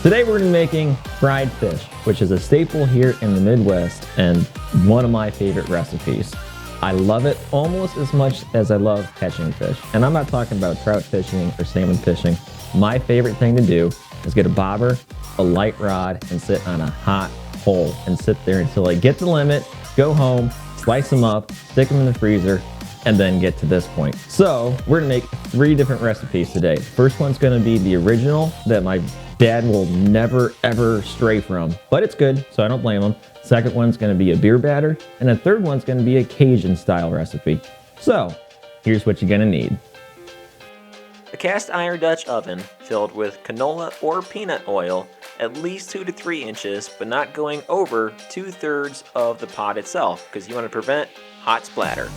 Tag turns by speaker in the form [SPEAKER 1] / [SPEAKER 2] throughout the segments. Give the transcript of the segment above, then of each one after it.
[SPEAKER 1] Today we're going to be making fried fish, which is a staple here in the Midwest and one of my favorite recipes. I love it almost as much as I love catching fish. And I'm not talking about trout fishing or salmon fishing. My favorite thing to do is get a bobber, a light rod, and sit on a hot hole and sit there until I get the limit, go home, slice them up, stick them in the freezer, and then get to this point. So we're gonna make 3 different recipes today. First one's gonna be the original that my dad will never ever stray from, but it's good, so I don't blame him. Second one's gonna be a beer batter, and the third one's gonna be a Cajun style recipe. So here's what you're gonna need.
[SPEAKER 2] A cast iron Dutch oven filled with canola or peanut oil at least 2 to 3 inches, but not going over 2/3 of the pot itself because you want to prevent hot splatter.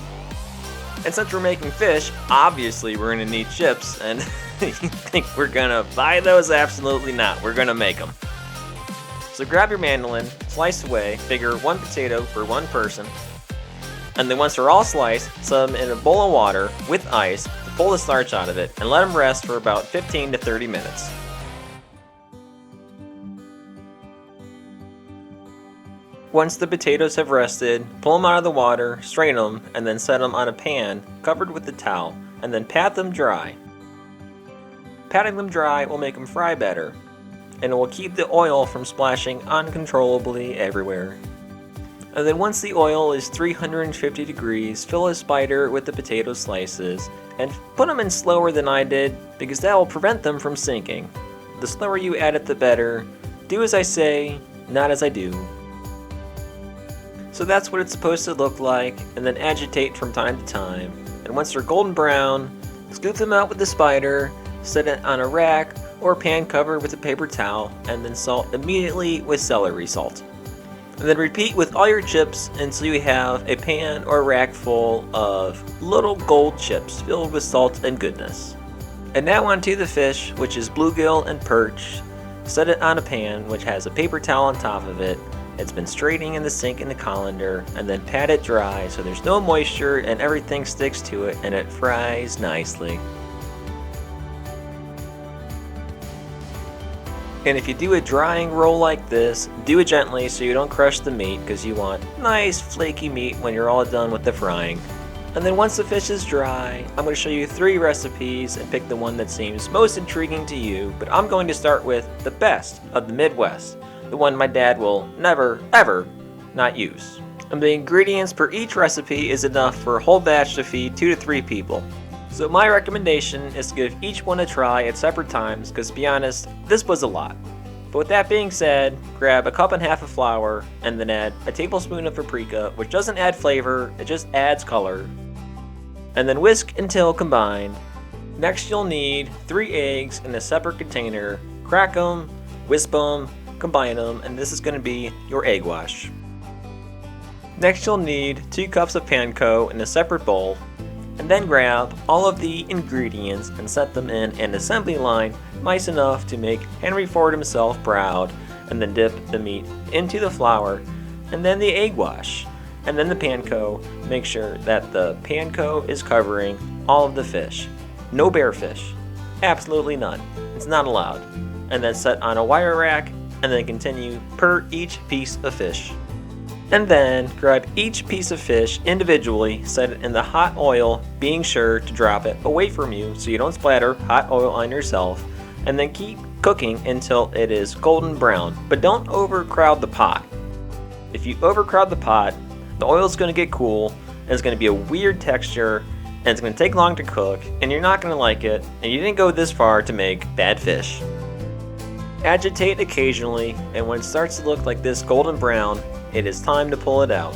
[SPEAKER 2] And since we're making fish, obviously we're going to need chips, and you think we're going to buy those? Absolutely not. We're going to make them. So grab your mandolin, slice away, figure 1 potato for 1 person, and then once they're all sliced, set them in a bowl of water with ice to pull the starch out of it, and let them rest for about 15 to 30 minutes. Once the potatoes have rested, pull them out of the water, strain them, and then set them on a pan covered with a towel, and then pat them dry. Patting them dry will make them fry better, and it will keep the oil from splashing uncontrollably everywhere. And then once the oil is 350 degrees, fill a spider with the potato slices, and put them in slower than I did, because that will prevent them from sinking. The slower you add it, the better. Do as I say, not as I do. So that's what it's supposed to look like, and then agitate from time to time. And once they're golden brown, scoop them out with the spider, set it on a rack or pan covered with a paper towel, and then salt immediately with celery salt. And then repeat with all your chips until you have a pan or rack full of little gold chips filled with salt and goodness. And now onto the fish, which is bluegill and perch. Set it on a pan which has a paper towel on top of it. It's been straining in the sink in the colander, and then pat it dry so there's no moisture and everything sticks to it and it fries nicely. And if you do a drying roll like this, do it gently so you don't crush the meat because you want nice flaky meat when you're all done with the frying. And then once the fish is dry, I'm going to show you 3 recipes and pick the one that seems most intriguing to you, but I'm going to start with the best of the Midwest. The one my dad will never, ever not use. And the ingredients per each recipe is enough for a whole batch to feed 2 to 3 people. So my recommendation is to give each one a try at separate times, because to be honest, this was a lot. But with that being said, grab a 1.5 cups of flour and then add a tablespoon of paprika, which doesn't add flavor, it just adds color. And then whisk until combined. Next you'll need 3 eggs in a separate container. Crack them, whisk them, combine them, and this is going to be your egg wash. Next you'll need 2 cups of Panko in a separate bowl, and then grab all of the ingredients and set them in an assembly line nice enough to make Henry Ford himself proud, and then dip the meat into the flour, and then the egg wash, and then the Panko. Make sure that the Panko is covering all of the fish. No bare fish. Absolutely none. It's not allowed. And then set on a wire rack, and then continue per each piece of fish. And then grab each piece of fish individually, set it in the hot oil, being sure to drop it away from you so you don't splatter hot oil on yourself, and then keep cooking until it is golden brown. But don't overcrowd the pot. If you overcrowd the pot, the oil is going to get cool, and it's going to be a weird texture, and it's going to take long to cook, and you're not going to like it, and you didn't go this far to make bad fish. Agitate occasionally, and when it starts to look like this golden brown, it is time to pull it out.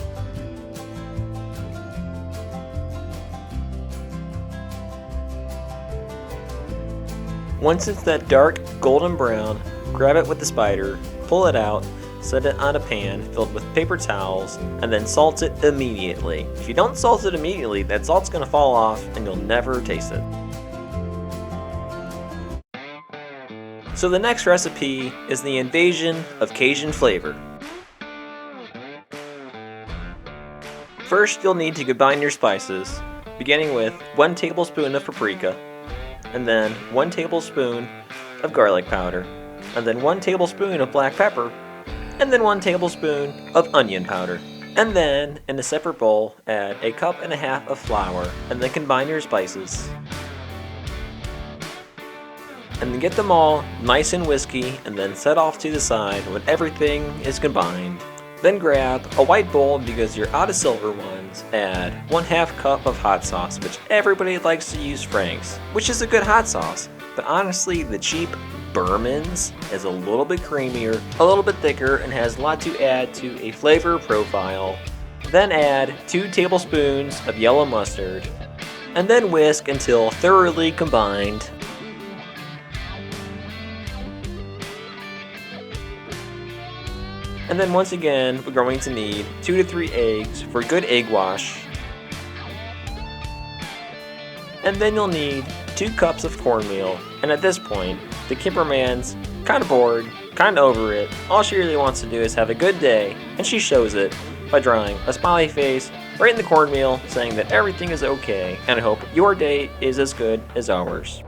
[SPEAKER 2] Once it's that dark golden brown, grab it with the spider, pull it out, set it on a pan filled with paper towels, and then salt it immediately. If you don't salt it immediately, that salt's going to fall off and you'll never taste it. So the next recipe is the invasion of Cajun flavor. First, you'll need to combine your spices, beginning with 1 tablespoon of paprika, and then 1 tablespoon of garlic powder, and then 1 tablespoon of black pepper, and then 1 tablespoon of onion powder. And then, in a separate bowl, add 1.5 cups of flour, and then combine your spices. And then get them all nice and whiskey, and then set off to the side when everything is combined. Then grab a white bowl because you're out of silver ones, add 1/2 cup of hot sauce, which everybody likes to use Frank's, which is a good hot sauce, but honestly the cheap Berman's is a little bit creamier, a little bit thicker, and has a lot to add to a flavor profile. Then add 2 tablespoons of yellow mustard, and then whisk until thoroughly combined. And then once again, we're going to need 2 to 3 eggs for good egg wash. And then you'll need 2 cups of cornmeal. And at this point, the Kimberman's kind of bored, kind of over it. All she really wants to do is have a good day, and she shows it by drawing a smiley face right in the cornmeal saying that everything is okay, and I hope your day is as good as ours.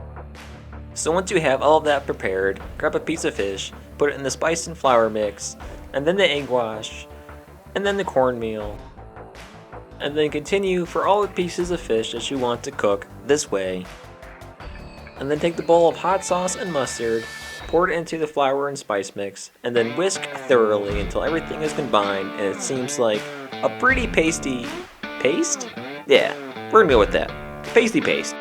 [SPEAKER 2] So once you have all of that prepared, grab a piece of fish, put it in the spice and flour mix, and then the egg wash, and then the cornmeal, and then continue for all the pieces of fish that you want to cook this way. And then take the bowl of hot sauce and mustard, pour it into the flour and spice mix, and then whisk thoroughly until everything is combined and it seems like a pretty pasty paste? Yeah, we're gonna go with that. Pasty paste.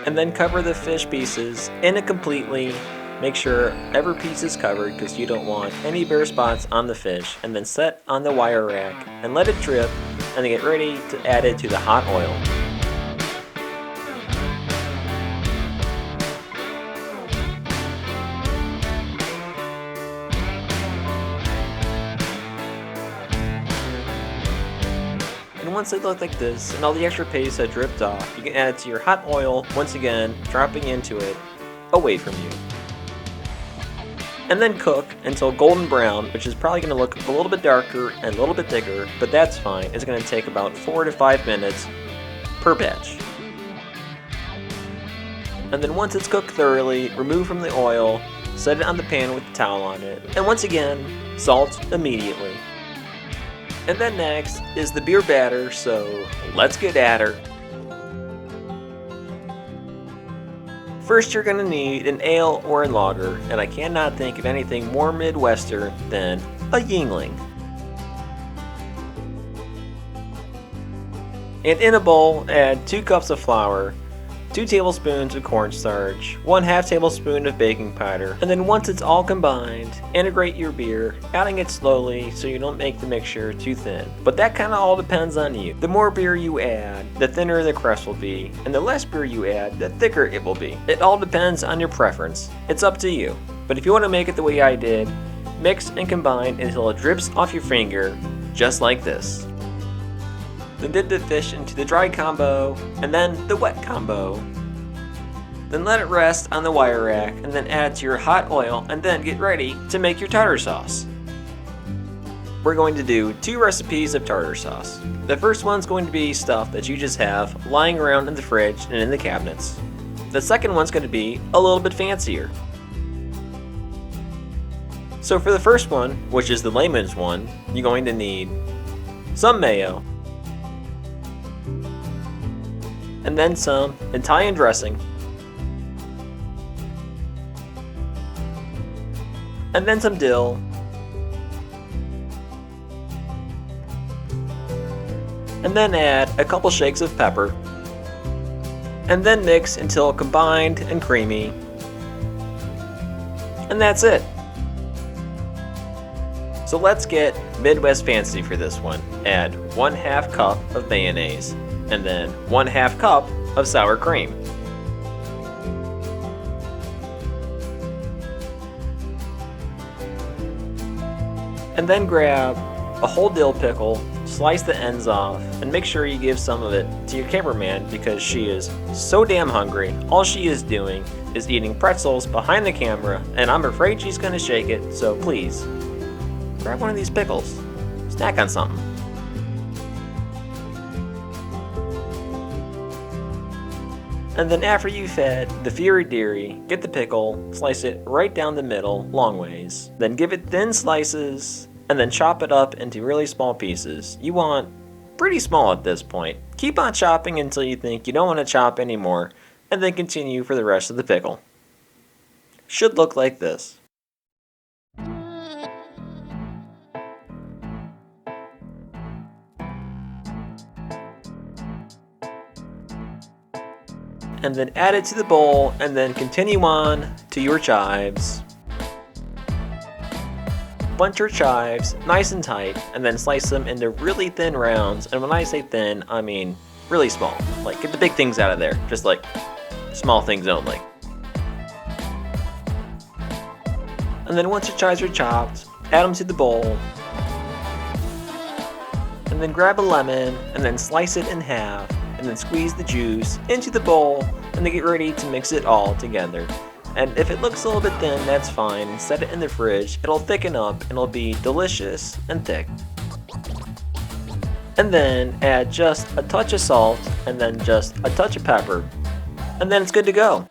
[SPEAKER 2] And then cover the fish pieces in it completely. Make sure every piece is covered because you don't want any bare spots on the fish, and then set on the wire rack and let it drip, and then get ready to add it to the hot oil. And once they look like this and all the extra paste had dripped off, you can add it to your hot oil, once again dropping into it away from you. And then cook until golden brown, which is probably going to look a little bit darker and a little bit thicker, but that's fine. It's going to take about 4 to 5 minutes per batch. And then once it's cooked thoroughly, remove from the oil, set it on the pan with the towel on it, and once again, salt immediately. And then next is the beer batter, so let's get at her. First, you're going to need an ale or a lager, and I cannot think of anything more Midwestern than a Yingling. And in a bowl, add 2 cups of flour, 2 tablespoons of cornstarch, 1/2 tablespoon of baking powder, and then once it's all combined, integrate your beer, adding it slowly so you don't make the mixture too thin. But that kind of all depends on you. The more beer you add, the thinner the crust will be, and the less beer you add, the thicker it will be. It all depends on your preference. It's up to you. But if you want to make it the way I did, mix and combine until it drips off your finger, just like this. Then dip the fish into the dry combo, and then the wet combo. Then let it rest on the wire rack, and then add to your hot oil, and then get ready to make your tartar sauce. We're going to do 2 recipes of tartar sauce. The first one's going to be stuff that you just have lying around in the fridge and in the cabinets. The second one's going to be a little bit fancier. So for the first one, which is the layman's one, you're going to need some mayo, and then some Italian dressing, and then some dill, and then add a couple shakes of pepper, and then mix until combined and creamy, and that's it. So let's get Midwest fancy for this one. Add 1/2 cup of mayonnaise, and then 1/2 cup of sour cream. And then grab a whole dill pickle, slice the ends off, and make sure you give some of it to your cameraman because she is so damn hungry. All she is doing is eating pretzels behind the camera, and I'm afraid she's gonna shake it, so please, grab one of these pickles. Snack on something. And then after you've fed the Fury Deary, get the pickle, slice it right down the middle, long ways. Then give it thin slices, and then chop it up into really small pieces. You want pretty small at this point. Keep on chopping until you think you don't want to chop anymore, and then continue for the rest of the pickle. Should look like this. And then add it to the bowl, and then continue on to your chives. Bunch your chives nice and tight, and then slice them into really thin rounds. And when I say thin, I mean really small. Like, get the big things out of there, just like small things only. And then once your chives are chopped, add them to the bowl. And then grab a lemon, and then slice it in half, and then squeeze the juice into the bowl, and then get ready to mix it all together. And if it looks a little bit thin, that's fine. Set it in the fridge. It'll thicken up, and it'll be delicious and thick. And then add just a touch of salt, and then just a touch of pepper, and then it's good to go.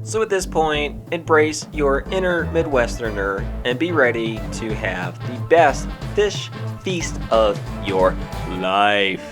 [SPEAKER 2] So at this point, embrace your inner Midwesterner and be ready to have the best fish feast of your life.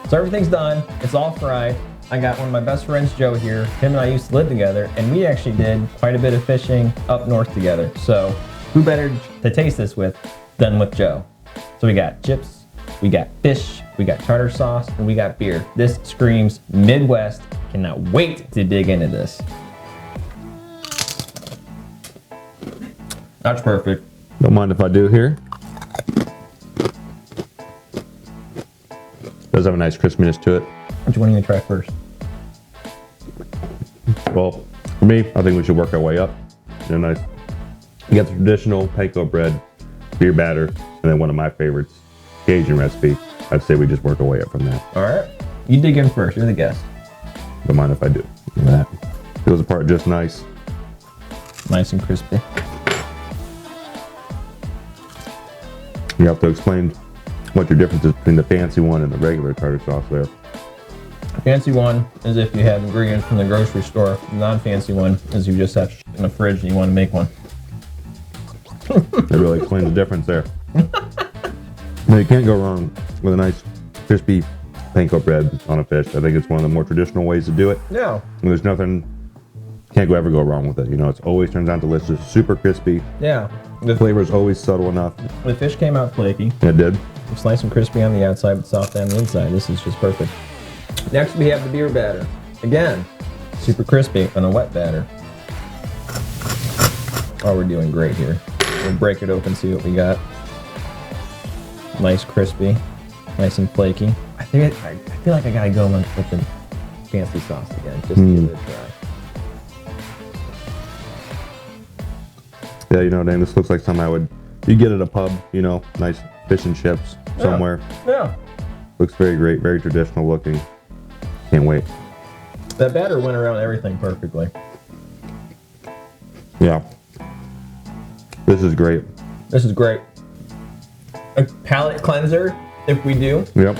[SPEAKER 1] So everything's done, it's all fried. I got one of my best friends, Joe, here. Him and I used to live together, and we actually did quite a bit of fishing up north together. So who better to taste this with than with Joe? So we got chips, we got fish, we got tartar sauce, and we got beer. This screams Midwest. Cannot wait to dig into this. That's perfect.
[SPEAKER 3] Don't mind if I do here. Does have a nice crispiness to it.
[SPEAKER 1] Which one are you gonna try first?
[SPEAKER 3] Well, for me, I think we should work our way up. You know, nice. You got the traditional panko bread, beer batter, and then one of my favorites, Cajun recipe. I'd say we just work our way up from that.
[SPEAKER 1] All right. You dig in first. You're the guest.
[SPEAKER 3] Don't mind if I do. Look at that. Feels apart just nice.
[SPEAKER 1] Nice and crispy.
[SPEAKER 3] You have to explain what your difference is between the fancy one and the regular tartar sauce there.
[SPEAKER 1] Fancy one is if you have ingredients from the grocery store. The non-fancy one is you just have shit in the fridge and you want to make one.
[SPEAKER 3] That really explains the difference there. Now, you can't go wrong with a nice crispy panko bread on a fish. I think it's one of the more traditional ways to do it.
[SPEAKER 1] Yeah.
[SPEAKER 3] And there's nothing, can't ever go wrong with it. You know, it always turns out delicious, super crispy.
[SPEAKER 1] Yeah.
[SPEAKER 3] The flavor is always subtle enough.
[SPEAKER 1] The fish came out flaky.
[SPEAKER 3] It did.
[SPEAKER 1] It's nice and crispy on the outside, but soft on the inside. This is just perfect. Next, we have the beer batter. Again, super crispy on a wet batter. Oh, we're doing great here. We'll break it open, see what we got. Nice crispy, nice and flaky. I feel like I gotta go with the fancy sauce again, just to give it a try.
[SPEAKER 3] Yeah, you know, Dan, this looks like something you get at a pub, you know, nice fish and chips somewhere.
[SPEAKER 1] Yeah.
[SPEAKER 3] Looks very great, very traditional looking. Can't wait.
[SPEAKER 1] That batter went around everything perfectly.
[SPEAKER 3] Yeah. This is great.
[SPEAKER 1] This is great. A palate cleanser, if we do.
[SPEAKER 3] Yep.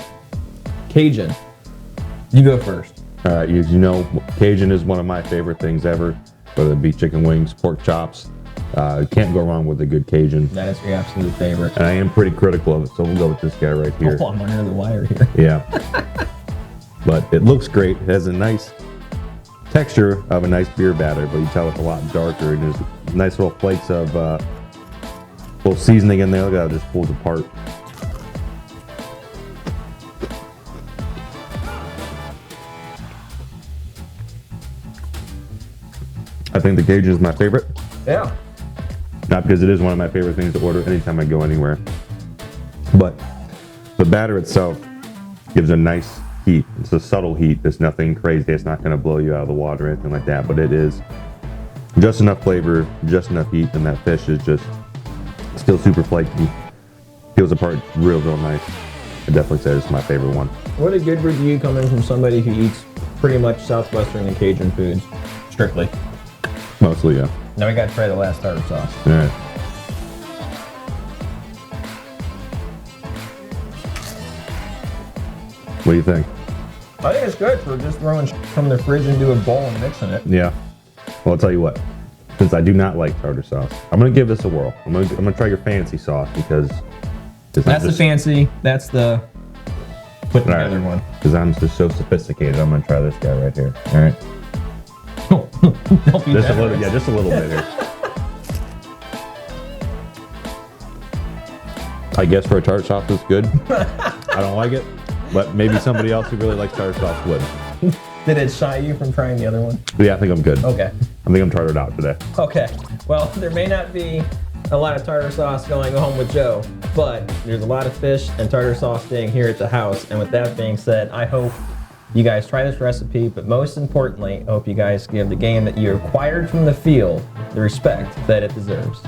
[SPEAKER 1] Cajun. You go first.
[SPEAKER 3] As you know, Cajun is one of my favorite things ever, whether it be chicken wings, pork chops. Can't go wrong with a good Cajun.
[SPEAKER 1] That is your absolute favorite.
[SPEAKER 3] And I am pretty critical of it, so we'll go with this guy right here.
[SPEAKER 1] Oh, I'm under the wire here.
[SPEAKER 3] Yeah. But it looks great. It has a nice texture of a nice beer batter, but you tell it's a lot darker. And there's nice little flakes of little seasoning in there. Look how it just pulls apart. I think the Cajun is my favorite.
[SPEAKER 1] Yeah.
[SPEAKER 3] Not because it is one of my favorite things to order anytime I go anywhere, but the batter itself gives a nice heat. It's a subtle heat. It's nothing crazy. It's not going to blow you out of the water or anything like that, but it is just enough flavor, just enough heat, and that fish is just still super flaky. Peels apart real nice. I definitely say this is my favorite one.
[SPEAKER 1] What a good review coming from somebody who eats pretty much Southwestern and Cajun foods, strictly.
[SPEAKER 3] Mostly, yeah.
[SPEAKER 1] Now we gotta try the last tartar sauce.
[SPEAKER 3] All right. What do you think?
[SPEAKER 1] I think it's good for just throwing from the fridge into a bowl and mixing it.
[SPEAKER 3] Yeah. Well, I'll tell you what. Since I do not like tartar sauce, I'm gonna give this a whirl. I'm gonna try your fancy sauce because
[SPEAKER 1] That's the fancy. That's the put together one.
[SPEAKER 3] Because I'm just so sophisticated. I'm gonna try this guy right here. All right.
[SPEAKER 1] Don't be
[SPEAKER 3] Just a
[SPEAKER 1] generous.
[SPEAKER 3] little, yeah, just a little bit here. I guess for a tartar sauce, it's good. I don't like it, but maybe somebody else who really likes tartar sauce would.
[SPEAKER 1] Did it shy you from trying the other one?
[SPEAKER 3] Yeah, I think I'm good.
[SPEAKER 1] Okay.
[SPEAKER 3] I think I'm tartared out today.
[SPEAKER 1] Okay. Well, there may not be a lot of tartar sauce going home with Joe, but there's a lot of fish and tartar sauce staying here at the house. And with that being said, I hope you guys try this recipe, but most importantly, I hope you guys give the game that you acquired from the field the respect that it deserves.